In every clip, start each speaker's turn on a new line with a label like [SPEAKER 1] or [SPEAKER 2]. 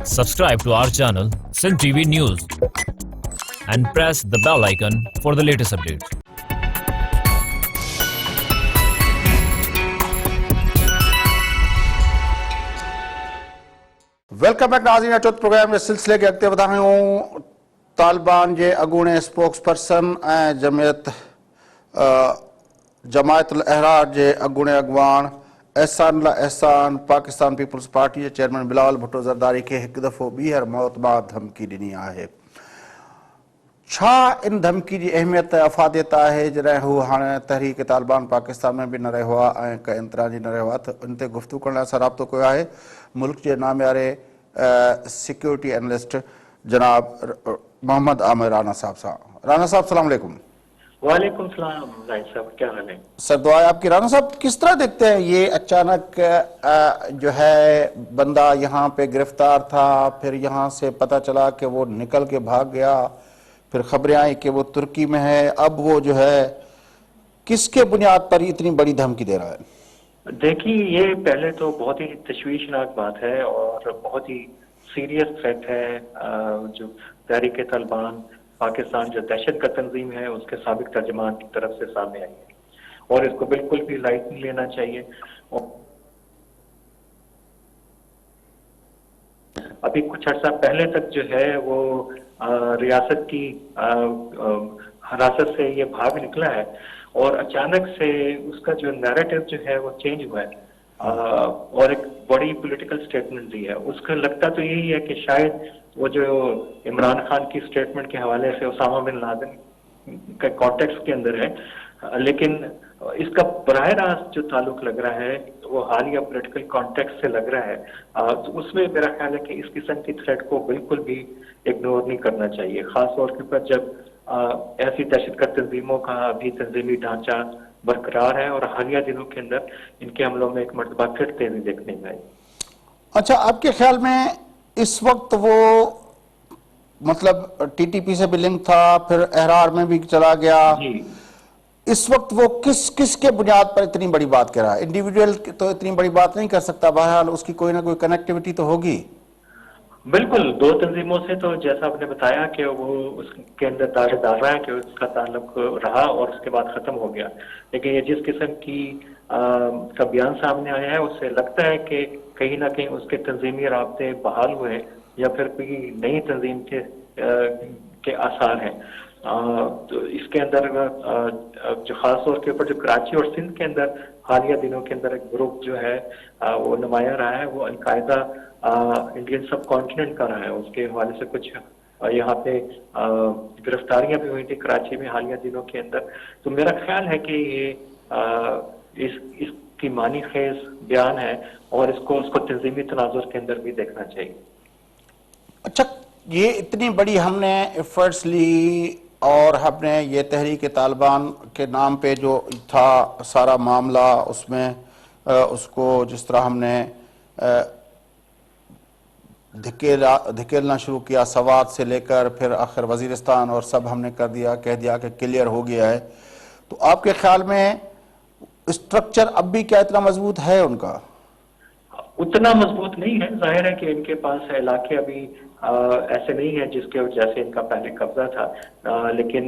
[SPEAKER 1] Subscribe to our channel, Sin TV News, and press the bell icon for the latest updates.
[SPEAKER 2] Welcome back नाज़रीन। चौथ programme के सिलसिले के अॻिते वधायूं। तालिबान जे अॻूणे spokes person ऐं जमायत अहरार जे अॻूणे अॻवान एहसान पाकिस्तान पीपल्स पार्टी जे चेयरमैन बिलावल भुट्टो ज़रदारी खे हिकु दफ़ो ॿीहर मौत बाद धमकी ॾिनी आहे। छा इन धमकी जी अहमियत अफ़ादियत आहे जॾहिं हू हाणे तहरीक तालिबान पाकिस्तान में बि न रहियो आहे ऐं कंहिं इंतराजी न रहियो आहे? त इन ते गुफ़्तगू करण लाइ असां राब्तो कयो आहे मुल्क जे नामियारे सिक्योरिटी एनालिस्ट जनाब मोहम्मद आमिर राना साहब सां। राना साहब सलाम अलैकुम।
[SPEAKER 3] वालेकुम सलाम राय साहब, क्या हाल है?
[SPEAKER 2] सर दुआ है आपकी। राना साहब किस तरह देखते हैं ये अचानक जो है बंदा यहाँ पे गिरफ्तार था, फिर यहाँ से पता चला कि वो निकल के भाग गया, फिर खबरें आई कि वो तुर्की में है, अब वो जो है किसके बुनियाद पर इतनी बड़ी धमकी दे रहा है?
[SPEAKER 3] देखिए, ये पहले तो बहुत ही तशवीशनाक बात है और बहुत ही सीरियस थ्रेट है। जो तहरीक तालिबान पाकिस्तान जो दहशतगर्द तंजीम है उसके साबिक तर्जमान की तरफ से सामने आई है और इसको बिल्कुल भी लाइट नहीं लेना चाहिए। अभी कुछ अर्सा पहले तक जो है वो रियासत की हिरासत से ये भाग निकला है और अचानक से उसका जो नैरेटिव जो है वो चेंज हुआ है और एक बड़ी पॉलिटिकल स्टेटमेंट दी है। उसका लगता तो यही है कि शायद वो जो इमरान खान की स्टेटमेंट के हवाले से उसामा बिन लादेन के कॉन्टेक्स्ट के अंदर है, लेकिन इसका बराह रास्त जो ताल्लुक लग रहा है वो हालिया पॉलिटिकल कॉन्टेक्स्ट से लग रहा है। तो उसमें मेरा ख्याल है कि इस किस्म की थ्रेट को बिल्कुल भी इग्नोर नहीं करना चाहिए, खास तौर के ऊपर जब ऐसी दहशतगर्द तंजीमों का अभी तंजीमी ढांचा बरकरार है और हालिया दिनों के अंदर इनके हमलों में एक मरतबा फिर तेजी देखने में आई। अच्छा,
[SPEAKER 2] आपके ख्याल में इस वक्त वो मतलब टीटीपी से भी लिंक था, फिर अहरार में भी चला गया जी। इस वक्त वो किस के बुनियाद पर इतनी बड़ी बात कह रहा है? इंडिविजुअल तो इतनी बड़ी बात नहीं कर सकता, बहरहाल उसकी कोई ना कोई कनेक्टिविटी तो होगी।
[SPEAKER 3] बिल्कुल, दो तंजीमों से तो जैसा आपने बताया कि वो उसके अंदर दायरे डाल रहा है कि उसका ताल्लुक रहा और उसके बाद खत्म हो गया, लेकिन ये जिस किस्म की का बयान सामने आया है उससे लगता है कि कहीं ना कहीं उसके तंजीमी राब्ते बहाल हुए या फिर कोई नई तंजीम के आसार हैं। तो इसके अंदर जो खास तौर के ऊपर जो कराची और सिंध के अंदर हालिया दिनों के अंदर एक ग्रुप जो है वो नुमाया रहा है, वो अलकायदा इंडियन सब कॉन्टिनेंट का रहा है। उसके हवाले से कुछ यहाँ पे गिरफ्तारियां भी हुई थी कराची में हालिया दिनों के अंदर। तो मेरा ख्याल है कि ये इसकी मानी खेज बयान है और उसको तंजीमी तनाजुर के अंदर भी देखना चाहिए।
[SPEAKER 2] अच्छा, ये इतनी बड़ी हमने एफर्ट्स ली और हमने ये तहरीक तालिबान के नाम पे जो था सारा मामला, उसमें उसको जिस तरह हमने धकेलना शुरू किया, सवात से लेकर फिर आखिर वजीरिस्तान और सब हमने कह दिया कि क्लियर हो गया है, तो आपके ख्याल में स्ट्रक्चर अब भी क्या इतना मजबूत है उनका?
[SPEAKER 3] उतना मजबूत नहीं है। जाहिर है कि इनके पास इलाके अभी ऐसे नहीं है जिसके वजह से इनका पहले कब्जा था, लेकिन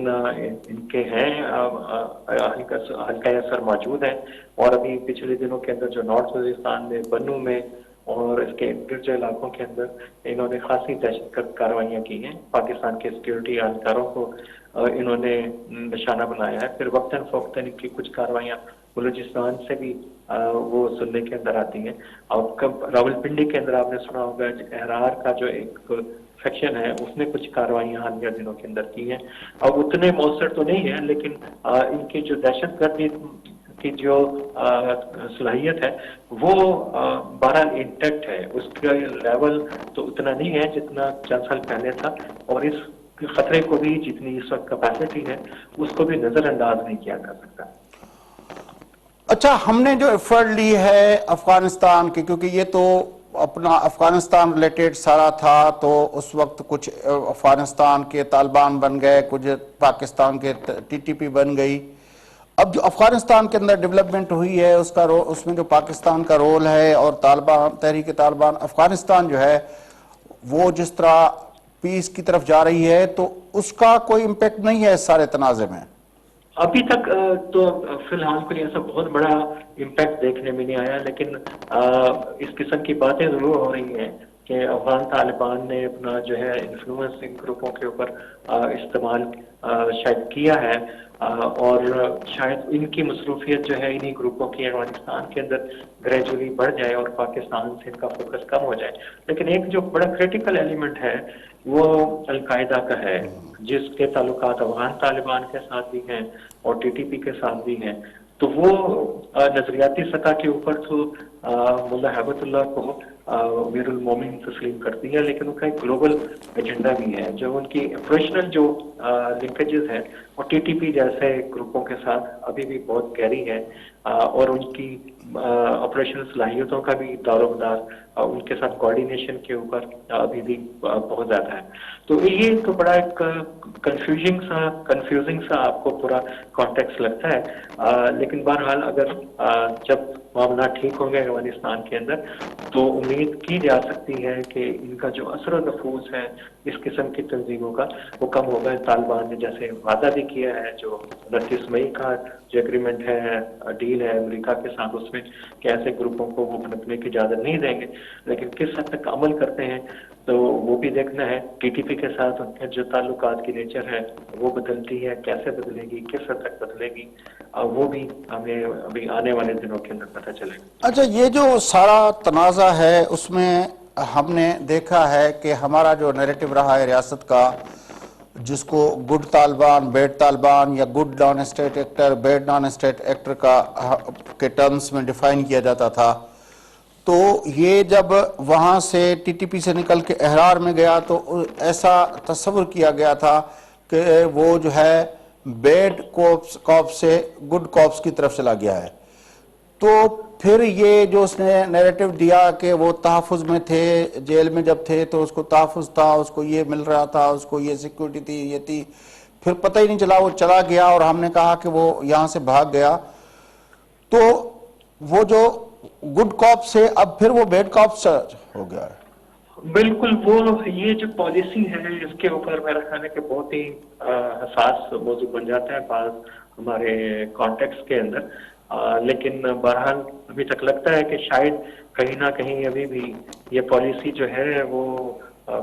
[SPEAKER 3] इनके हैं हल्का असर मौजूद है और अभी पिछले दिनों के अंदर जो नॉर्थ वजीरिस्तान में बन्नू में और इसके इर्द इलाकों के अंदर इन्होंने खासी दहशतगर्द कार्रवाइयाँ की हैं। पाकिस्तान के सिक्योरिटी एहलकारों को इन्होंने निशाना बनाया है। फिर वक्तन फ़ौक्तन इनकी कुछ कार्रवाइयाँ बलूचिस्तान से भी वो सुनने के अंदर आती हैं। और कब रावलपिंडी के अंदर आपने सुना होगा अहरार का जो एक सेक्शन है उसने कुछ कार्रवाइयाँ हालिया दिनों के अंदर की हैं। अब उतने मौसर तो नहीं है, लेकिन इनकी जो दहशतगर्दी की जो सलाहियत है वो बहरहाल इंटैक्ट है। उसका लेवल तो उतना नहीं है जितना चंद साल पहले था और इस खतरे को भी जितनी इस वक्त कैपेसिटी है उसको भी नजरअंदाज नहीं किया जा सकता।
[SPEAKER 2] अच्छा, हमने जो एफर्ट ली है अफगानिस्तान की, क्योंकि ये तो अपना अफगानिस्तान रिलेटेड सारा था, तो उस वक्त कुछ अफगानिस्तान के तालिबान बन गए, कुछ पाकिस्तान के टीटीपी बन गई। अब जो अफगानिस्तान के अंदर डेवलपमेंट हुई है उसमें जो पाकिस्तान का रोल है और तालिबान तहरीक तालिबान अफगानिस्तान जो है वो जिस तरह पीस की तरफ जा रही है तो उसका कोई इम्पेक्ट नहीं है इस सारे तनाज़े में?
[SPEAKER 3] अभी तक तो फिलहाल के लिए ऐसा बहुत बड़ा इम्पैक्ट देखने में नहीं आया, लेकिन इस किस्म की बातें जरूर हो रही हैं कि अफगान तालिबान ने अपना जो है इन्फ्लुएंस इन ग्रुपों के ऊपर इस्तेमाल शायद किया है, और शायद इनकी मसरूफियत जो है इन्हीं ग्रुपों की अफगानिस्तान के अंदर ग्रेजुअली बढ़ जाए और पाकिस्तान से इनका फोकस कम हो जाए। लेकिन एक जो बड़ा क्रिटिकल एलिमेंट है वो अलकायदा का है, जिसके ताल्लुकात अफगान तालिबान के साथ भी हैं और टीटीपी के साथ भी हैं। तो वो नजरियाती सतह के ऊपर तो मुल्ला हैबतुल्लाह को वीरुल मोमिन तस्लीम करती है, लेकिन उनका एक ग्लोबल एजेंडा भी है। जो उनकी ऑपरेशनल जो लिंकेजेस हैं वो टीटीपी जैसे ग्रुपों के साथ अभी भी बहुत गहरी है, और उनकी ऑपरेशनल सलाहियतों का भी दारोमदार उनके साथ कोऑर्डिनेशन के ऊपर अभी भी बहुत ज्यादा है। तो ये तो बड़ा एक कंफ्यूजिंग सा आपको पूरा कॉन्टेक्स्ट लगता है, लेकिन बहरहाल अगर जब मामला ठीक होंगे अफगानिस्तान के अंदर तो उम्मीद की जा सकती है कि इनका जो असर और नफूज है इस किस्म की तंजीमों का वो कम होगा। तालिबान ने जैसे वादा भी किया है, जो 29 मई का जो एग्रीमेंट है, डील है अमेरिका के साथ, उसमें कि ऐसे ग्रुपों को वो पनपने की इजाजत नहीं देंगे, लेकिन किस हद तक अमल करते हैं तो वो भी देखना है। टीटीपी के साथ उनके जो ताल्लुकात की नेचर है वो बदलती है, कैसे बदलेगी, किस हद तक बदलेगी, वो भी हमें अभी आने वाले दिनों के अंदर पता चलेगा।
[SPEAKER 2] अच्छा, ये जो सारा तनाज़ा है उसमें हमने देखा है कि हमारा जो नैरेटिव रहा है रियासत का, जिसको गुड तालिबान, बैड तालिबान या good non state actor, bad non state actor का के टर्म्स में डिफाइन किया जाता था, तो ये जब वहाँ से टीटीपी से निकल के अहरार में गया तो ऐसा तस्वुर किया गया था कि वो जो है बैड कॉप्स से गुड कॉप्स की तरफ चला गया है। तो फिर ये जो उसने नैरेटिव दिया कि वो तहफ़्फ़ुज़ में थे, जेल में जब थे तो उसको तहफ़्फ़ुज़ था, उसको ये मिल रहा था, उसको ये सिक्योरिटी थी, ये थी, फिर पता ही नहीं चला वो चला गया और हमने कहा कि वो यहाँ से भाग गया। तो वो जो गुड कॉप से अब फिर वो बैड कॉप हो गया है।
[SPEAKER 3] बिल्कुल, वो ये जो पॉलिसी है इसके ऊपर मेरा ख्याल है कि बहुत ही हसास मौजू बन जाता है बाज हमारे कॉन्टेक्स्ट के अंदर, लेकिन बहरहाल अभी तक लगता है कि शायद कहीं ना कहीं अभी भी ये पॉलिसी जो है वो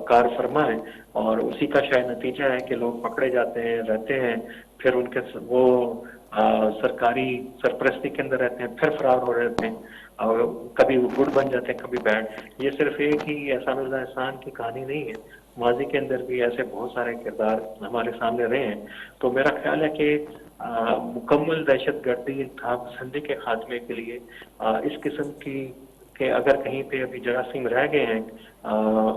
[SPEAKER 3] कार फरमा है, और उसी का शायद नतीजा है कि लोग पकड़े जाते हैं, रहते हैं, फिर उनके वो सरकारी सरपरस्ती के अंदर रहते हैं, फिर फरार हो रहते हैं, और कभी वो गुड बन जाते हैं, कभी बैड। ये सिर्फ एक ही एहसान की कहानी नहीं है, माजी के अंदर भी ऐसे बहुत सारे किरदार हमारे सामने रहे हैं। तो मेरा ख्याल है कि मुकम्मल दहशतगर्दी, इंतहा पसंदी के खात्मे के लिए इस किस्म की के अगर कहीं पे अभी जरासीम रह गए हैं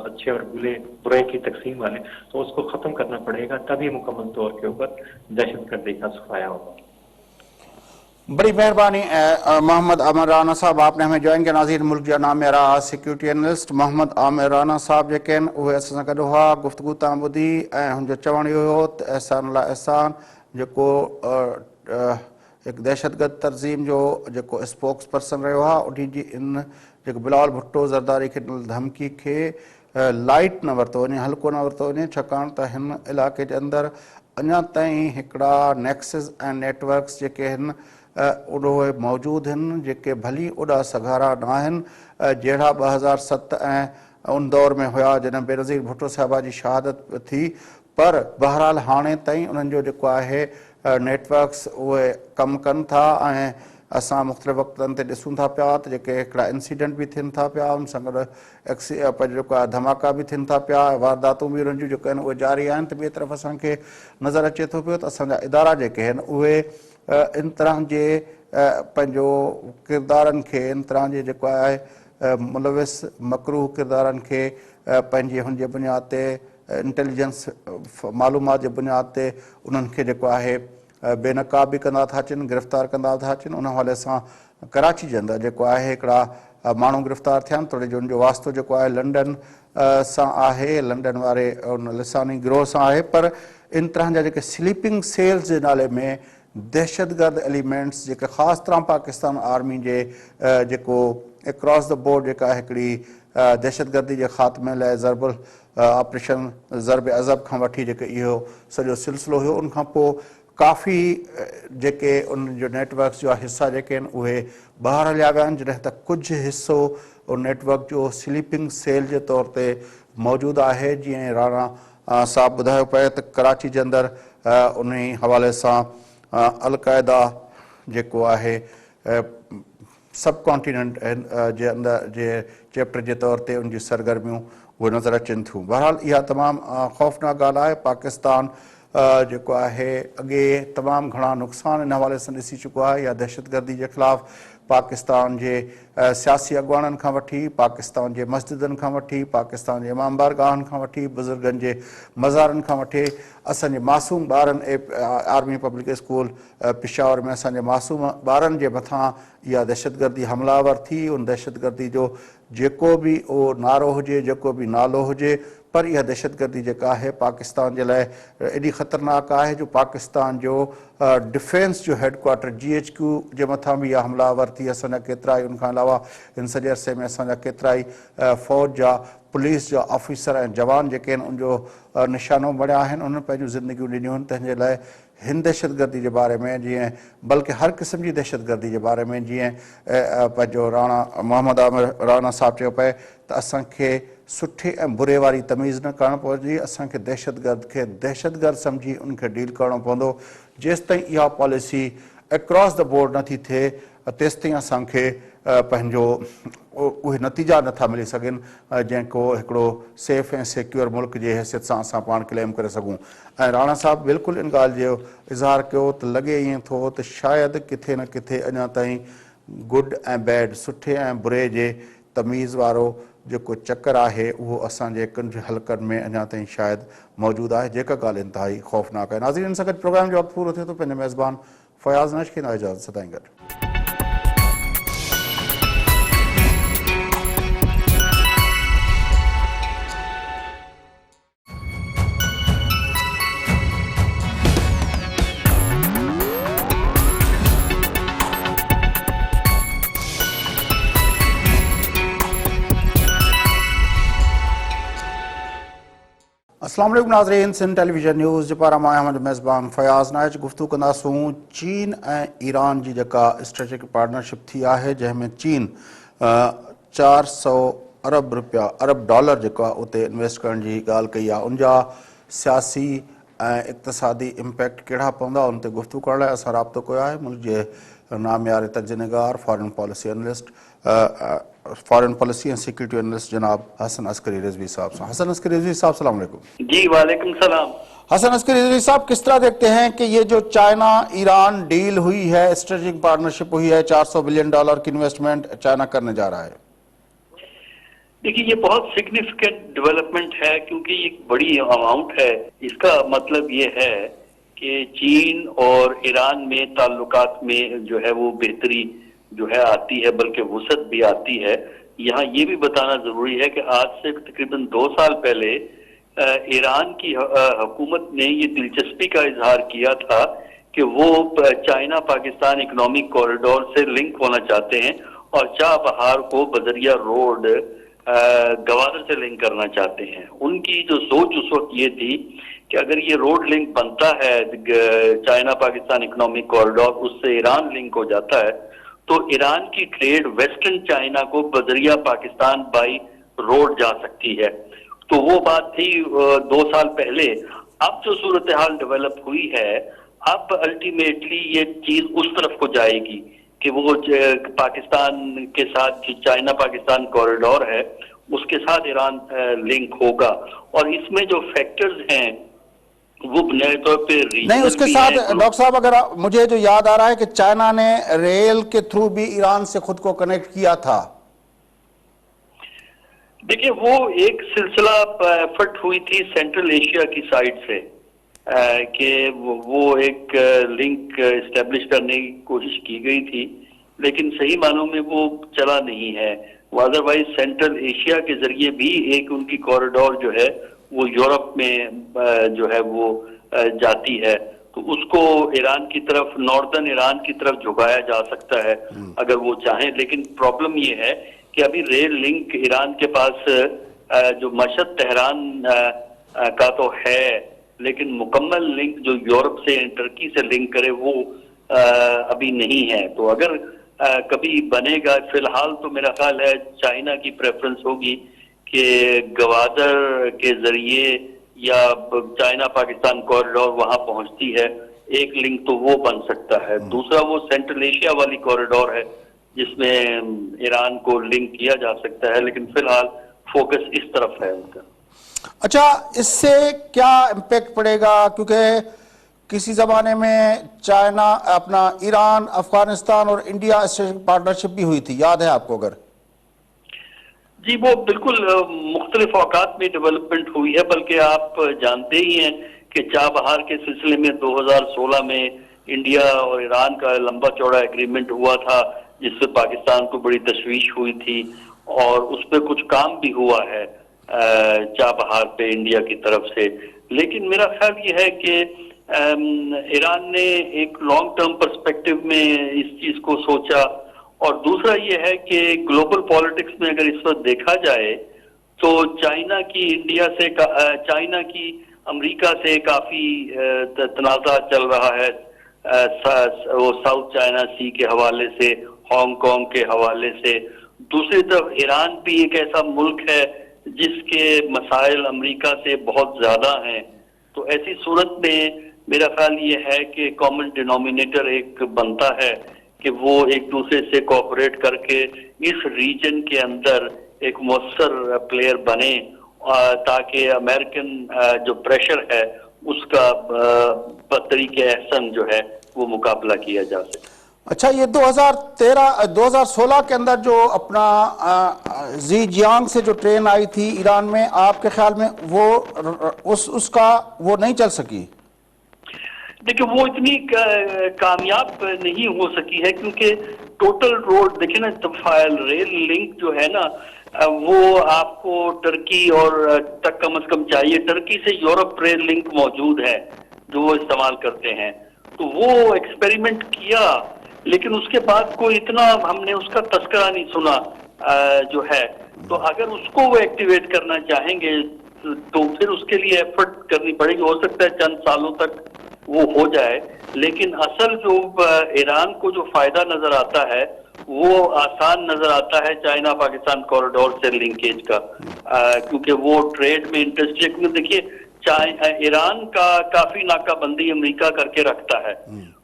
[SPEAKER 3] अच्छे और बुरे की तकसीम वाले, तो उसको खत्म करना पड़ेगा, तभी मुकम्मल तौर के ऊपर दहशतगर्दी का सफाया होगा।
[SPEAKER 2] बड़ी मेहरबानी मोहम्मद आमिर राना साहब, आपने हमें ज्वाइन किया। नाज़रीन, मुल्क जा नामे रहा सिक्योरिटी एनालिस्ट मोहम्मद आमिर राना साहब जेके आहिनि उहे असां सां गॾु हुआ। गुफ़्तगू तव्हां ॿुधी ऐं हुनजो चवणु इहो हो त एहसान अला एहसान जेको हिकु दहशतगर्द तंज़ीम जो जेको स्पोक्स पर्सन रहियो आहे, उन जी इन जेको बिलावल भुट्टो ज़रदारी खे ॾिनल धमकी खे लाइट न वरितो वञे, हल्को न वरितो वञे, छाकाणि त हिन इलाइक़े जे अंदरि अञा ताईं हिकिड़ा नेक्सिस ऐं नेटवर्क्स जेके आहिनि उहे मौजूदु आहिनि, जेके भली ओॾा सघारा न आहिनि जहिड़ा 2007 ऐं उन दौर में हुआ जॾहिं बेनज़ीर भुट्टो साहिबा जी शहादत थी। पर बहरहाल हाणे ताईं उन्हनि जो जेको आहे नेटवर्क्स उहे कमु कनि था, ऐं असां मुख़्तलिफ़ वक़्तनि ते ॾिसूं था पिया त जेके हिकिड़ा इंसिडेंट बि थियनि था पिया, उन सां गॾु जेको आहे धमाका बि थियनि था पिया, वारदातूं बि उन्हनि जूं जेके आहिनि उहे जारी आहिनि। त ॿिए तरफ़ असांखे नज़र अचे थो पियो त असांजा इदारा जेके आहिनि उहे इन तरह जे पंहिंजो किरदारनि खे, इन तरह जे जेको आहे मुलविस मकरूह किरदारनि खे पंहिंजे हुन जे बुनियाद ते, इंटेलिजेंस मालूमात जे बुनियाद ते उन्हनि खे जेको आहे बेनकाब बि कंदा था अचनि, गिरफ़्तार कंदा था अचनि। उन हवाले सां कराची जे अंदरि जेको आहे हिकिड़ा माण्हू गिरफ़्तार थिया आहिनि, थोरे जो उनजो वास्तो जेको आहे लंडन सां आहे, लंडन वारे उन लिसानी गिरोह सां आहे। पर इन तरह जा जेके स्लीपिंग सेल्स जे नाले में दहशतगर्द एलिमेंट्स जेके ख़ासि तरह पाकिस्तान आर्मी जे जेको अक्रॉस द बोर्ड जेका हिकिड़ी दहशतगर्दी जे ख़ात्मे लाइ ऑपरेशन ज़रब अज़ब खां वठी जेके इहो सॼो सिलसिलो हुयो, उनखां पोइ काफ़ी जेके उन जो नेटवर्क्स जो हिसा जेके आहिनि उहे ॿाहिरि हलिया विया आहिनि, जॾहिं त कुझु हिसो उन नेटवर्क जो स्लीपिंग सेल जे तौर ते मौजूदु आहे। जीअं राणा साहब ॿुधायो पिए त कराची जे अंदरि उन हवाले सां अलक़ाइदा जेको आहे सब कॉन्टिनेंट जे अंदरि जे चैप्टर जे तौर ते उन जी सरगर्मियूं उहे नज़र अचनि थियूं। बहरहाल इहा तमामु ख़ौफ़नाक ॻाल्हि आहे। पाकिस्तान जेको आहे अॻे तमामु घणा नुक़सान इन हवाले सां ॾिसी चुको आहे। या दहशतगर्दी जे ख़िलाफ़ पाकिस्तान जे सियासी अॻुवाननि खां वठी, पाकिस्तान जे मस्जिदनि खां वठी, पाकिस्तान जे इमाम बारगाहनि खां वठी, बुज़ुर्गनि जे मज़ारनि खां वठी, असांजे मासूम ॿारनि आर्मी पब्लिक स्कूल पिशावर में असांजे मासूम ॿारनि जे मथां इहा दहशतगर्दी हमलावर थी। उन दहशतगर्दी जो जेको बि उहो नारो हुजे, जेको बि नालो हुजे, पर इहा दहशतगर्दी जेका आहे पाकिस्तान जे लाइ एॾी ख़तरनाक आहे जो पाकिस्तान जो डिफेंस जो हेडक्वार्टर GHQ जे मथां बि इहा हमलावर थी। असांजा केतिरा ई उनखां अलावा हिन सॼे अरसे में असांजा केतिरा ई फ़ौज जा, पुलिस जा ऑफिसर ऐं जवान जेके आहिनि उनजो निशानो बणिया आहिनि, उन्हनि पंहिंजूं ज़िंदगियूं ॾिनियूं आहिनि। तंहिंजे लाइ हिन दहशतगर्दी जे बारे में, जीअं बल्कि हर क़िस्म जी दहशतगर्दी जे बारे में, जीअं पंहिंजो मोहम्मद आमिर राणा साहब चयो पिए त असांखे सुठे ऐं बुरे वारी तमीज़ न करणु पवंदी, असांखे दहशतगर्द खे दहशतगर्द सम्झी उनखे डील करणो पवंदो। जेसिताईं इहा पॉलिसी अक्रॉस द बोर्ड नथी थिए तेसिताईं असांखे पंहिंजो उहे नतीजा नथा मिली सघनि जंहिंको हिकिड़ो सेफ ऐं सिक्योर मुल्क जे हैसियत सां असां पाण क्लेम करे सघूं। ऐं राणा साहब बिल्कुलु इन ॻाल्हि जो इज़हार कयो त लॻे ईअं थो त शायदि किथे न किथे अञा ताईं गुड ऐं बैड, सुठे ऐं बुरे जे तमीज़ वारो जेको चकर आहे उहो असांजे कुझु हलकनि में अञा ताईं शायदि मौजूदु आहे, जेका ॻाल्हि इंतिहाई ख़ौफ़नाक आहे। नाज़रीन, सां गॾु प्रोग्राम जो वक़्तु पूरो थिए थो। पंहिंजे मेज़बान फयाज़ नश खे इजाज़त सदाईं गॾु। अस्सलाम वालेकुम नाज़रीन, सिंध टेलीविज़न न्यूज़ जे पारां मां मुंहिंजो मेज़बान फयाज़ नाइच गुफ़्तगू कंदासूं चीन ऐं ईरान जी जेका स्ट्रेटेजिक पार्टनरशिप थी आहे, जंहिंमें चीन 400 अरब डॉलर जेको आहे उते इन्वेस्ट करण जी ॻाल्हि कई आहे। उनजा सियासी ऐं इक़्तिसादी इम्पैक्ट कहिड़ा पवंदा, उन ते गुफ़्तगू करण लाइ असां राब्तो कयो आहे मुल्क जे नामियारे तर्जुमेगार, foreign policy analyst, foreign policy and security analyst जनाब हसन अस्करी रिजवी साहब सां। हसन अस्करी रिजवी साहब, सलाम अलैकुम।
[SPEAKER 3] जी वालेकुम सलाम।
[SPEAKER 2] हसन अस्करी रिजवी साहब, किस तरह देखते हैं कि ये जो चाइना ईरान डील हुई है, स्ट्रेटेजिक पार्टनरशिप हुई है, 400 बिलियन डॉलर की इन्वेस्टमेंट चाइना करने जा रहा है?
[SPEAKER 4] देखिए, ये बहुत सिग्निफिकेंट डेवलपमेंट है क्योंकि एक बड़ी अमाउंट है। इसका मतलब ये है कि चीन और ईरान में ताल्लुकात में जो है वो बेहतरी जो है आती है, बल्कि वसअत भी आती है। यहाँ ये भी बताना जरूरी है कि आज से तकरीबन 2 साल पहले ईरान की हुकूमत ने ये दिलचस्पी का इजहार किया था कि वो चाइना पाकिस्तान इकोनॉमिक कॉरिडोर से लिंक होना चाहते हैं और चाबहार को बजरिया रोड गवादर से लिंक करना चाहते हैं। उनकी जो सोच उस वक्त ये थी कि अगर ये रोड लिंक बनता है चाइना पाकिस्तान इकोनॉमिक कॉरिडोर, उससे ईरान लिंक हो जाता है, तो ईरान की ट्रेड वेस्टर्न चाइना को बजरिया पाकिस्तान बाई रोड जा सकती है। तो वो बात थी 2 साल पहले। अब जो सूरत हाल डेवलप हुई है, अब अल्टीमेटली ये चीज उस तरफ को जाएगी कि वो पाकिस्तान के साथ जो चाइना पाकिस्तान कॉरिडोर है उसके साथ ईरान लिंक होगा। और इसमें जो फैक्टर्स हैं वो बुनियादी तौर पे
[SPEAKER 2] नहीं, उसके साथ डॉक्टर साहब अगर मुझे जो याद आ रहा है कि चाइना ने रेल के थ्रू भी ईरान से खुद को कनेक्ट किया था।
[SPEAKER 4] देखिए, वो एक सिलसिला एफर्ट हुई थी सेंट्रल एशिया की साइड से कि वो एक लिंक एस्टेब्लिश करने की कोशिश की गई थी, लेकिन सही मानों में वो चला नहीं है। अदरवाइज सेंट्रल एशिया के जरिए भी एक उनकी कॉरिडोर जो है वो यूरोप में जो है वो जाती है, तो उसको ईरान की तरफ, नॉर्दर्न ईरान की तरफ झुकाया जा सकता है अगर वो चाहें। लेकिन प्रॉब्लम ये है कि अभी रेल लिंक ईरान के पास जो मशहद तेहरान का तो है, लेकिन मुकम्मल लिंक जो यूरोप से टर्की से लिंक करे वो अभी नहीं है। तो अगर कभी बनेगा, फिलहाल तो मेरा ख्याल है चाइना की प्रेफरेंस होगी कि गवादर के जरिए या चाइना पाकिस्तान कॉरिडोर वहां पहुंचती है, एक लिंक तो वो बन सकता है। दूसरा वो सेंट्रल एशिया वाली कॉरिडोर है जिसमें ईरान को लिंक किया जा सकता है, लेकिन फिलहाल फोकस इस तरफ है उनका।
[SPEAKER 2] अच्छा, इससे क्या इम्पैक्ट पड़ेगा, क्योंकि किसी जमाने में चाइना अपना ईरान, अफगानिस्तान और इंडिया स्ट्रेटेजिक पार्टनरशिप भी हुई थी, याद है आपको? अगर
[SPEAKER 4] जी, वो बिल्कुल मुख्तलिफ औकात में डेवलपमेंट हुई है, बल्कि आप जानते ही हैं कि चाबहार के सिलसिले में 2016 में इंडिया और ईरान का लंबा चौड़ा एग्रीमेंट हुआ था, जिससे पाकिस्तान को बड़ी तशवीश हुई थी और उस पर कुछ काम भी हुआ है चाबहार पे इंडिया की तरफ से। लेकिन मेरा ख्याल ये है कि ईरान ने एक लॉन्ग टर्म पर्सपेक्टिव में इस चीज को सोचा, और दूसरा ये है कि ग्लोबल पॉलिटिक्स में अगर इस वक्त देखा जाए तो चाइना की अमेरिका से काफी तनाज़ा चल रहा है, वो साउथ चाइना सी के हवाले से, हांगकांग के हवाले से। दूसरी तरफ ईरान भी एक ऐसा मुल्क है जिसके मसाइल अमेरिका से बहुत ज्यादा हैं। तो ऐसी सूरत में मेरा ख्याल ये है कि कॉमन डिनोमिनेटर एक बनता है कि वो एक दूसरे से कोऑपरेट करके इस रीजन के अंदर एक मौसर प्लेयर बने, ताकि अमेरिकन जो प्रेशर है उसका तरीके एहसन जो है वो मुकाबला किया जा सके।
[SPEAKER 2] अच्छा, ये 2016 के अंदर जो अपना ज़ीजियांग से जो ट्रेन आई थी ईरान में, आपके ख्याल में वो उसका वो नहीं चल सकी?
[SPEAKER 4] देखिए, वो इतनी कामयाब नहीं हो सकी है, क्योंकि टोटल रोड देखिए ना, रेल लिंक जो है ना वो आपको टर्की और तक कम से कम चाहिए। टर्की से यूरोप रेल लिंक मौजूद है जो वो इस्तेमाल करते हैं, तो वो एक्सपेरिमेंट किया, लेकिन उसके बाद कोई इतना हमने उसका तस्करा नहीं सुना जो है। तो अगर उसको वो एक्टिवेट करना चाहेंगे तो फिर उसके लिए एफर्ट करनी पड़ेगी। हो सकता है चंद सालों तक वो हो जाए, लेकिन असल जो ईरान को जो फायदा नजर आता है वो आसान नजर आता है चाइना पाकिस्तान कॉरिडोर से लिंकेज का, क्योंकि वो ट्रेड में इंटरेस्ट है। क्योंकि देखिए, ईरान का काफी नाकाबंदी अमेरिका करके रखता है,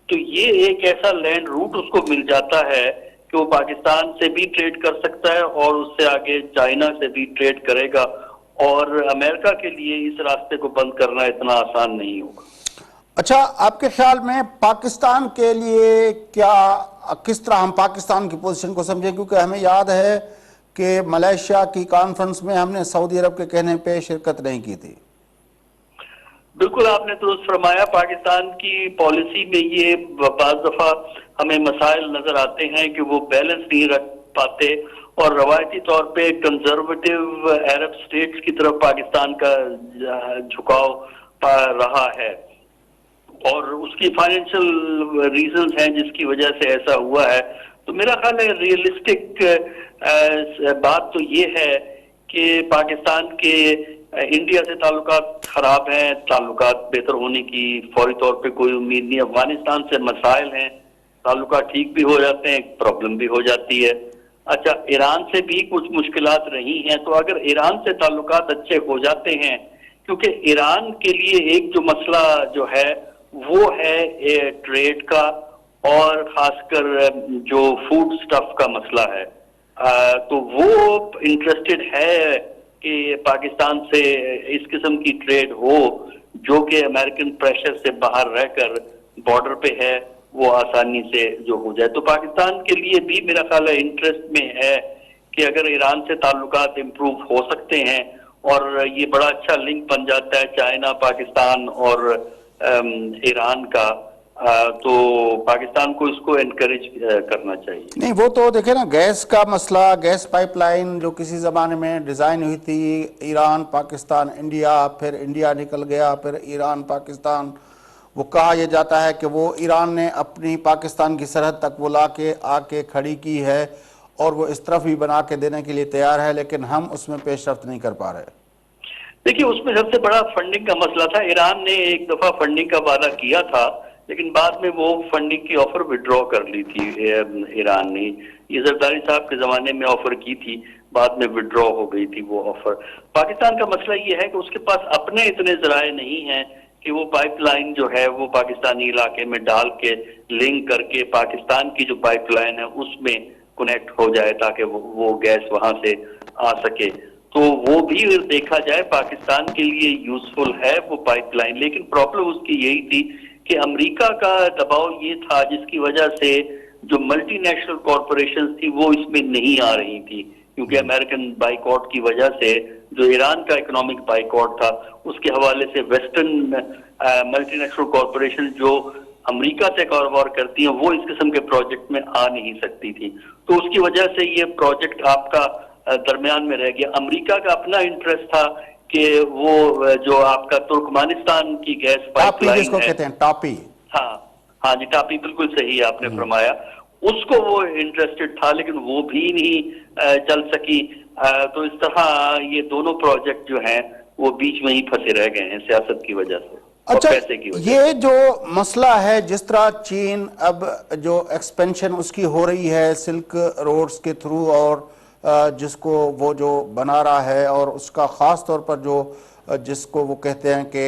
[SPEAKER 4] तो ये एक ऐसा लैंड रूट उसको मिल जाता है कि वो पाकिस्तान से भी ट्रेड कर सकता है और उससे आगे चाइना से भी ट्रेड करेगा, और अमेरिका के लिए इस रास्ते को बंद करना इतना आसान नहीं होगा।
[SPEAKER 2] अच्छा, आपके ख्याल में पाकिस्तान के लिए किस तरह हम पाकिस्तान की पोजीशन को समझें, क्योंकि हमें याद है कि मलेशिया की कॉन्फ्रेंस में हमने सऊदी अरब के कहने पे शिरकत नहीं की थी।
[SPEAKER 4] बिल्कुल, आपने दुरुस्त फरमाया। पाकिस्तान की पॉलिसी में ये बाज़ दफा हमें मसाइल नजर आते हैं कि वो बैलेंस नहीं रख पाते, और रवायती तौर पे कंजर्वेटिव अरब स्टेट्स की तरफ पाकिस्तान का झुकाव रहा है, और उसकी फाइनेंशियल रीजंस हैं जिसकी वजह से ऐसा हुआ है। तो मेरा ख्याल है रियलिस्टिक बात तो ये है कि पाकिस्तान के इंडिया से ताल्लुकात खराब हैं, ताल्लुकात बेहतर होने की फौरी तौर पे कोई उम्मीद नहीं। अफगानिस्तान से मसाइल हैं, ताल्लुकात ठीक भी हो जाते हैं, प्रॉब्लम भी हो जाती है। अच्छा, ईरान से भी कुछ मुश्किलात रही हैं, तो अगर ईरान से ताल्लुकात अच्छे हो जाते हैं, क्योंकि ईरान के लिए एक जो मसला जो है वो है ट्रेड का, और खासकर जो फूड स्टफ का मसला है, तो वो इंटरेस्टेड है कि पाकिस्तान से इस किस्म की ट्रेड हो जो कि अमेरिकन प्रेशर से बाहर रहकर बॉर्डर पे है वो आसानी से जो हो जाए। तो पाकिस्तान के लिए भी मेरा ख्याल है इंटरेस्ट में है कि अगर ईरान से ताल्लुकात इम्प्रूव हो सकते हैं और ये बड़ा अच्छा लिंक बन जाता है चाइना, पाकिस्तान और ईरान का, तो पाकिस्तान को इसको एनकरेज करना चाहिए।
[SPEAKER 2] नहीं, वो तो देखे ना, गैस का मसला, गैस पाइपलाइन जो किसी ज़माने में डिज़ाइन हुई थी ईरान, पाकिस्तान, इंडिया, फिर इंडिया निकल गया, फिर ईरान, पाकिस्तान, वो कहा यह जाता है कि वो ईरान ने अपनी पाकिस्तान की सरहद तक वो ला के आके खड़ी की है, और वो इस तरफ भी बना के देने के लिए तैयार है, लेकिन हम उसमें पेशरफ्त नहीं कर पा रहे।
[SPEAKER 4] देखिए, उसमें सबसे बड़ा फंडिंग का मसला था। ईरान ने एक दफा फंडिंग का वादा किया था, लेकिन बाद में वो फंडिंग की ऑफर विड्रॉ कर ली थी ईरान ने। ये जरदारी साहब के जमाने में ऑफर की थी, बाद में विड्रॉ हो गई थी वो ऑफर। पाकिस्तान का मसला ये है कि उसके पास अपने इतने जराए नहीं हैं कि वो पाइपलाइन जो है वो पाकिस्तानी इलाके में डाल के लिंक करके पाकिस्तान की जो पाइपलाइन है उसमें कनेक्ट हो जाए, ताकि वो गैस वहां से आ सके। तो वो भी देखा जाए, पाकिस्तान के लिए यूजफुल है वो पाइपलाइन। लेकिन प्रॉब्लम उसकी यही थी कि अमेरिका का दबाव ये था, जिसकी वजह से जो मल्टीनेशनल कॉरपोरेशन थी वो इसमें नहीं आ रही थी, क्योंकि अमेरिकन बाइकआउट की वजह से जो ईरान का इकोनॉमिक बाइकआउट था उसके हवाले से वेस्टर्न मल्टीनेशनल कॉरपोरेशन जो अमेरिका से कारोबार करती हैं वो इस किस्म के प्रोजेक्ट में आ नहीं सकती थी। तो उसकी वजह से ये प्रोजेक्ट आपका दरमियान में रह गया। अमेरिका का अपना इंटरेस्ट था कि वो जो आपका तुर्कमानिस्तान की गैस पाइपलाइन
[SPEAKER 2] जिसको कहते हैं टापी,
[SPEAKER 4] हाँ जी, टापी, बिल्कुल सही आपने फरमाया, उसको वो इंटरेस्टेड था, लेकिन वो भी नहीं चल सकी। तो इस तरह ये दोनों प्रोजेक्ट जो हैं वो बीच में ही फंसे रह गए हैं सियासत की वजह से।
[SPEAKER 2] अच्छा,
[SPEAKER 4] पैसे की वजह
[SPEAKER 2] ये जो मसला है, जिस तरह चीन अब जो एक्सपेंशन उसकी हो रही है सिल्क रोड्स के थ्रू, और जिसको वो जो बना रहा है, और उसका ख़ास तौर पर जो जिसको वो कहते हैं कि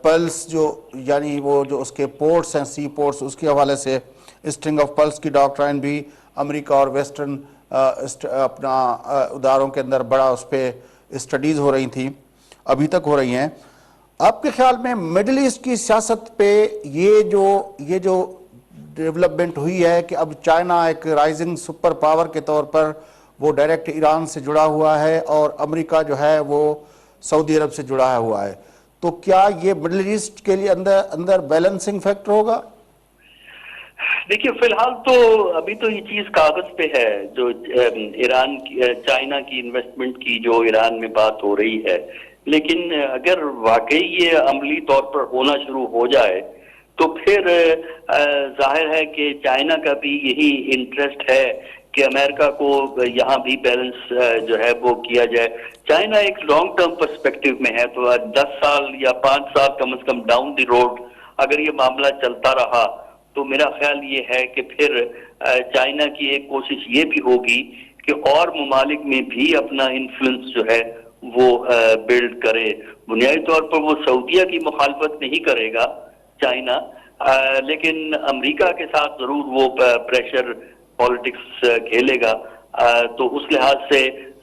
[SPEAKER 2] पल्स, जो यानी वो जो उसके पोर्ट्स हैं, सी पोर्ट्स, उसके हवाले से स्ट्रिंग ऑफ पल्स की डॉक्ट्राइन भी अमेरिका और वेस्टर्न अपना उदारों के अंदर बड़ा उस पर स्टडीज़ हो रही थी, अभी तक हो रही हैं। आपके ख्याल में मिडिल ईस्ट की सियासत पे ये जो डेवलपमेंट हुई है कि अब चाइना एक राइजिंग सुपर पावर के तौर पर वो डायरेक्ट ईरान से जुड़ा हुआ है, और अमेरिका जो है वो सऊदी अरब से जुड़ा हुआ है, तो क्या ये मिडिल ईस्ट के लिए अंदर बैलेंसिंग फैक्टर होगा?
[SPEAKER 4] देखिए, फिलहाल तो अभी तो ये चीज कागज पे है, जो ईरान की चाइना की इन्वेस्टमेंट की जो ईरान में बात हो रही है। लेकिन अगर वाकई ये अमली तौर पर होना शुरू हो जाए तो फिर जाहिर है कि चाइना का भी यही इंटरेस्ट है कि अमेरिका को यहाँ भी बैलेंस जो है वो किया जाए। चाइना एक लॉन्ग टर्म पर्सपेक्टिव में है, तो 10 साल या 5 साल कम से कम डाउन द रोड अगर ये मामला चलता रहा तो मेरा ख्याल ये है कि फिर चाइना की एक कोशिश ये भी होगी कि और ममालिक में भी अपना इन्फ्लुएंस जो है वो बिल्ड करे। बुनियादी तौर पर वो सऊदीया की मुखालफत नहीं करेगा चाइना, लेकिन अमेरिका के साथ जरूर वो प्रेशर पॉलिटिक्स खेलेगा। तो उस लिहाज से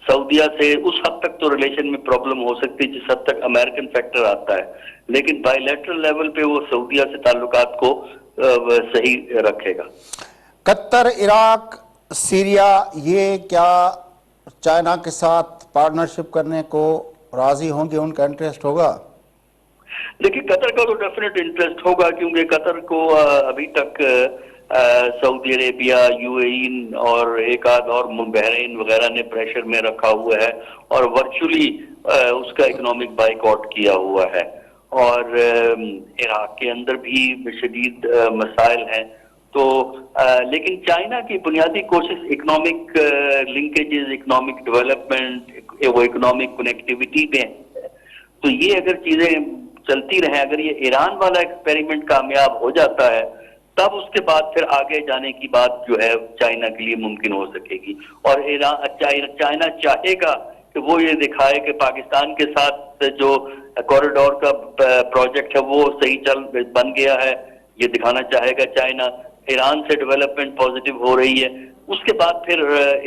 [SPEAKER 4] सऊदीया से उस हद तक तो रिलेशन में प्रॉब्लम हो सकती है जिस हद तक अमेरिकन फैक्टर आता है, लेकिन बायलैटरल लेवल पे वो सऊदीया से ताल्लुकात को सही रखेगा।
[SPEAKER 2] कतर, इराक, सीरिया, ये क्या चाइना के साथ पार्टनरशिप करने को राजी होंगे? उनका इंटरेस्ट होगा?
[SPEAKER 4] देखिए, कतर का तो डेफिनेट इंटरेस्ट होगा, क्योंकि कतर को अभी तक सऊदी अरेबिया, यूएई और एक आध और बहरीन वगैरह ने प्रेशर में रखा हुआ है और वर्चुअली उसका इकोनॉमिक बाइकआउट किया हुआ है। और इराक के अंदर भी शदीद मसाइल हैं। तो लेकिन चाइना की बुनियादी कोशिश इकोनॉमिक लिंकेजेस, इकोनॉमिक डेवलपमेंट, वो इकोनॉमिक कनेक्टिविटी पे है। तो ये अगर चीजें चलती रहे, अगर ये ईरान वाला एक्सपेरिमेंट कामयाब हो जाता है, तब उसके बाद फिर आगे जाने की बात जो है चाइना के लिए मुमकिन हो सकेगी। और चाइना चाहेगा कि वो ये दिखाए कि पाकिस्तान के साथ जो कॉरिडोर का प्रोजेक्ट है वो सही बन गया है, ये दिखाना चाहेगा चाइना। ईरान से डेवलपमेंट पॉजिटिव हो रही है, उसके बाद फिर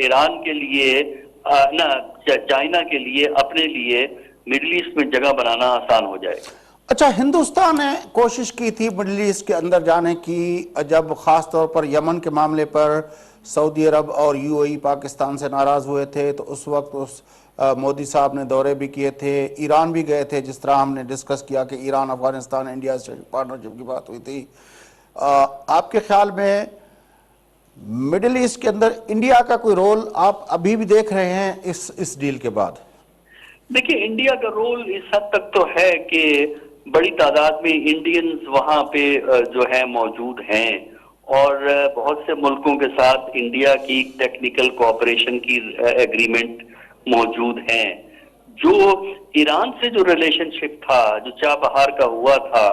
[SPEAKER 4] ईरान के लिए चाइना के लिए अपने लिए मिडिल ईस्ट में जगह बनाना आसान हो जाएगा।
[SPEAKER 2] अच्छा, हिंदुस्तान ने कोशिश की थी मिडिल ईस्ट के अंदर जाने की, जब ख़ास तौर पर यमन के मामले पर सऊदी अरब और यूएई पाकिस्तान से नाराज़ हुए थे, तो उस वक्त मोदी साहब ने दौरे भी किए थे, ईरान भी गए थे, जिस तरह हमने डिस्कस किया कि ईरान, अफगानिस्तान, इंडिया से पार्टनरशिप की बात हुई थी। आपके ख्याल में मिडिल ईस्ट के अंदर इंडिया का कोई रोल आप अभी भी देख रहे हैं इस डील के बाद?
[SPEAKER 4] देखिए, इंडिया का रोल इस हद तक तो है कि बड़ी तादाद में इंडियंस वहां पे जो है मौजूद हैं और बहुत से मुल्कों के साथ इंडिया की टेक्निकल कोऑपरेशन की एग्रीमेंट मौजूद हैं। जो ईरान से जो रिलेशनशिप था, जो चाबहार का हुआ था,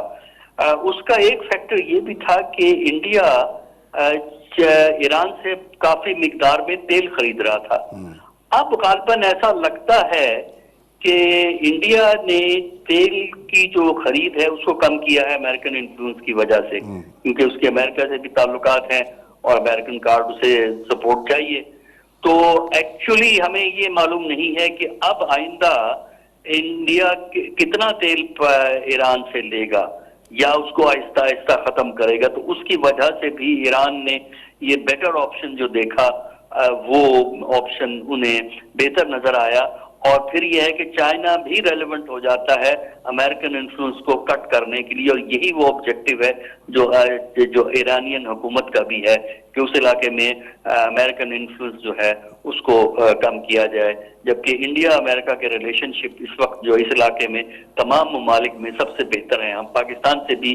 [SPEAKER 4] उसका एक फैक्टर ये भी था कि इंडिया ईरान से काफी मिकदार में तेल खरीद रहा था। अब गालबन ऐसा लगता है कि इंडिया ने तेल की जो खरीद है उसको कम किया है अमेरिकन इन्फ्लुएंस की वजह से, क्योंकि उसके अमेरिका से भी ताल्लुकात हैं और अमेरिकन कार्ड उसे सपोर्ट चाहिए। तो एक्चुअली हमें ये मालूम नहीं है कि अब आइंदा इंडिया कितना तेल ईरान से लेगा या उसको आहिस्ता आहिस्ता खत्म करेगा। तो उसकी वजह से भी ईरान ने ये बेटर ऑप्शन जो देखा, वो ऑप्शन उन्हें बेहतर नजर आया। और फिर यह है कि चाइना भी रेलेवेंट हो जाता है अमेरिकन इन्फ्लुएंस को कट करने के लिए, और यही वो ऑब्जेक्टिव है जो ईरानियन हुकूमत का भी है कि उस इलाके में अमेरिकन इन्फ्लुएंस जो है उसको कम किया जाए। जबकि इंडिया अमेरिका के रिलेशनशिप इस वक्त जो इस इलाके में तमाम ममालिक में सबसे बेहतर हैं। हम पाकिस्तान से भी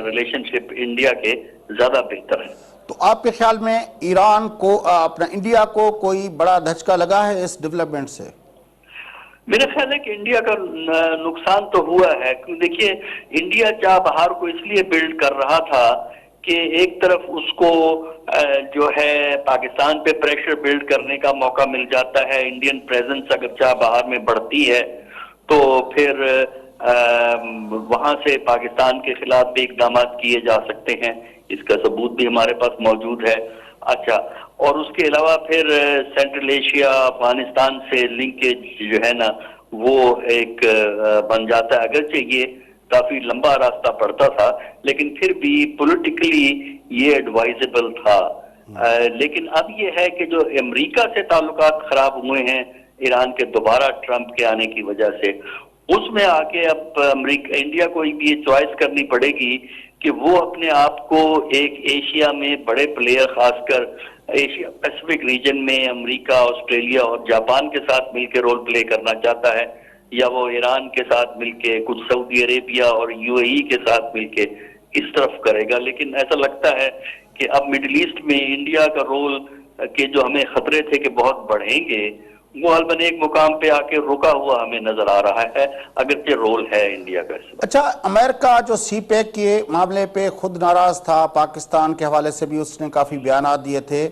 [SPEAKER 4] रिलेशनशिप इंडिया के ज्यादा बेहतर हैं।
[SPEAKER 2] तो आपके ख्याल में ईरान को अपना इंडिया को कोई बड़ा धचका लगा है इस डेवलपमेंट से?
[SPEAKER 4] मेरा ख्याल है कि इंडिया का नुकसान तो हुआ है, क्योंकि देखिए इंडिया चाबहार को इसलिए बिल्ड कर रहा था कि एक तरफ उसको जो है पाकिस्तान पे प्रेशर बिल्ड करने का मौका मिल जाता है। इंडियन प्रेजेंस अगर चाबहार में बढ़ती है तो फिर वहां से पाकिस्तान के खिलाफ भी इकदाम किए जा सकते हैं, इसका सबूत भी हमारे पास मौजूद है। अच्छा, और उसके अलावा फिर सेंट्रल एशिया अफगानिस्तान से लिंकेज जो है ना वो एक बन जाता है। अगरचे ये काफी लंबा रास्ता पड़ता था, लेकिन फिर भी पॉलिटिकली ये एडवाइजेबल था। लेकिन अब ये है कि जो अमेरिका से ताल्लुकात खराब हुए हैं ईरान के दोबारा ट्रंप के आने की वजह से, उसमें आके अब अमेरिका इंडिया को भी ये चॉइस करनी पड़ेगी कि वो अपने आप को एक एशिया में बड़े प्लेयर, खासकर एशिया पैसिफिक रीजन में अमेरिका, ऑस्ट्रेलिया और जापान के साथ मिलकर रोल प्ले करना चाहता है, या वो ईरान के साथ मिलके, कुछ सऊदी अरेबिया और यूएई के साथ मिलके इस तरफ करेगा। लेकिन ऐसा लगता है कि अब मिडिल ईस्ट में इंडिया का रोल के जो हमें खतरे थे कि बहुत बढ़ेंगे, वो अलबन एक मुकाम पे आके रुका हुआ हमें नजर आ रहा है, अगरचे रोल है इंडिया का।
[SPEAKER 2] अच्छा, अमेरिका जो सी पैक के मामले पे खुद नाराज था, पाकिस्तान के हवाले से भी उसने काफी बयानात दिए थे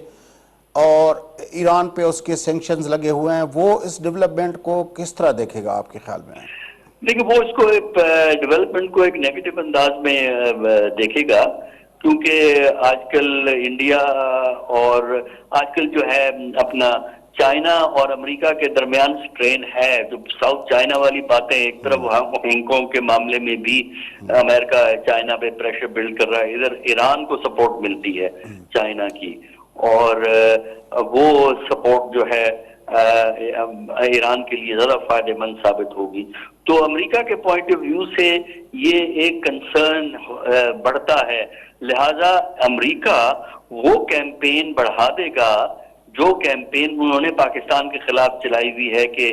[SPEAKER 2] और ईरान पे उसके सैंक्शंस लगे हुए हैं, वो इस डेवलपमेंट को किस तरह देखेगा आपके ख्याल में?
[SPEAKER 4] देखिए, वो इसको एक डेवलपमेंट को एक नेगेटिव अंदाज में देखेगा, क्योंकि आजकल इंडिया और आजकल जो है अपना चाइना और अमेरिका के दरमियान स्ट्रेन है। जो साउथ चाइना वाली बातें, एक तरफ हांगकांग के मामले में भी अमेरिका चाइना पे प्रेशर बिल्ड कर रहा है, इधर ईरान को सपोर्ट मिलती है चाइना की, और वो सपोर्ट जो है ईरान के लिए ज्यादा फायदेमंद साबित होगी। तो अमेरिका के पॉइंट ऑफ व्यू से ये एक कंसर्न बढ़ता है। लिहाजा अमेरिका वो कैंपेन बढ़ा देगा जो कैंपेन उन्होंने पाकिस्तान के खिलाफ चलाई हुई है कि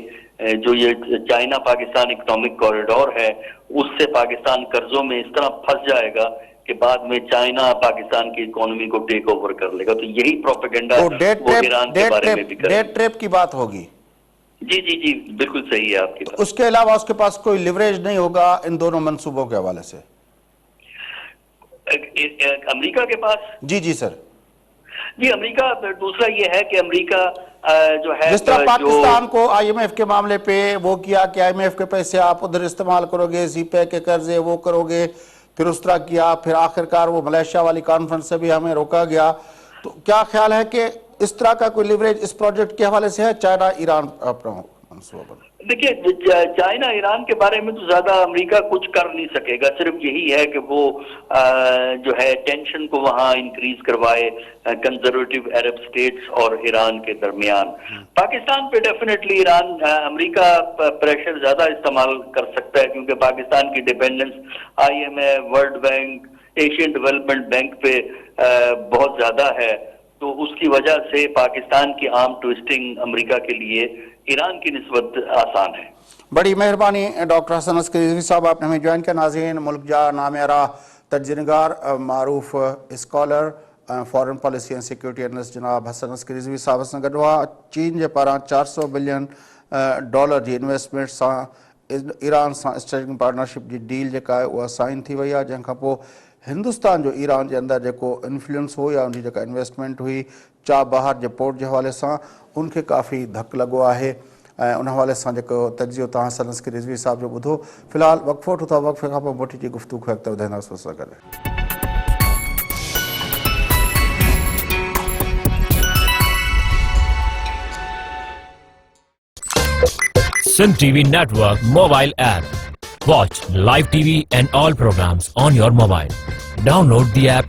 [SPEAKER 4] जो ये चाइना पाकिस्तान इकोनॉमिक कॉरिडोर है, उससे पाकिस्तान कर्जों में इस तरह फंस जाएगा कि बाद में चाइना पाकिस्तान की इकोनॉमी को टेक ओवर कर लेगा। तो यही प्रोपेगेंडा वो ईरान के बारे में भी करेगा।
[SPEAKER 2] डेट ट्रैप की बात होगी।
[SPEAKER 4] जी जी जी, बिल्कुल सही है आपकी बात।
[SPEAKER 2] उसके अलावा उसके पास कोई लिवरेज नहीं होगा इन दोनों मंसूबों के हवाले से?
[SPEAKER 4] अमेरिका के पास?
[SPEAKER 2] जी जी सर।
[SPEAKER 4] जी, अमेरिका, दूसरा ये है कि अमेरिका जो है,
[SPEAKER 2] जिस तरह पाकिस्तान को आईएमएफ के मामले पे वो किया कि आईएमएफ के पैसे आप उधर इस्तेमाल करोगे, सीपैक के कर्जे वो करोगे, फिर उस तरह किया, फिर आखिरकार वो मलेशिया वाली कॉन्फ्रेंस से भी हमें रोका गया। तो क्या ख्याल है कि इस तरह का कोई लिवरेज इस प्रोजेक्ट के हवाले से है चाइना ईरान अपना मंसूबा?
[SPEAKER 4] देखिए, चाइना ईरान के बारे में तो ज्यादा अमेरिका कुछ कर नहीं सकेगा। सिर्फ यही है कि वो जो है टेंशन को वहां इंक्रीज करवाए कंजर्वेटिव अरब स्टेट्स और ईरान के दरमियान। पाकिस्तान पे डेफिनेटली अमेरिका प्रेशर ज्यादा इस्तेमाल कर सकता है, क्योंकि पाकिस्तान की dependence IMF, world bank, Asian development bank पे बहुत ज्यादा है। तो उसकी वजह से पाकिस्तान की आर्म ट्विस्टिंग अमेरिका के लिए ईरान की निस्बत आसान है।
[SPEAKER 2] बड़ी मेहरबानी डॉक्टर हसन अस्करी रिजवी साहब, आपने हमें ज्वाइन किया। नाज़रीन, मुल्क जा नामेरा तर्जनगार मारूफ scholar foreign policy and security analyst जनाब हसन अस्करी रिज़वी साहब सां गॾु हुआ। चीन जे पारां $400 बिलियन जी इन्वेस्टमेंट सां ईरान सां स्ट्रेटेजिक पार्टनरशिप जी डील जेका आहे उहा साइन थी वई आहे, जंहिंखां पोइ हिंदुस्तान जो ईरान जे अंदरि जेको इन्फ्लुएंस हो या उनजी जेका इन्वेस्टमेंट हुई चाबहार जे पोर्ट जे हवाले सां उनखे काफ़ी धकु लॻो आहे ऐं उन हवाले सां जेको तजियो तव्हां हसन अस्करी रिज़वी साहब जो ॿुधो। फ़िलहालु वक़फ़ो वठूं था, वक़फ़े खां पोइ मोटी जी गुफ़्तगू खे अॻिते वधाईंदासीं सां गॾु।
[SPEAKER 1] Sindh TV Network mobile app. Watch live TV and all programs on your mobile. Download the app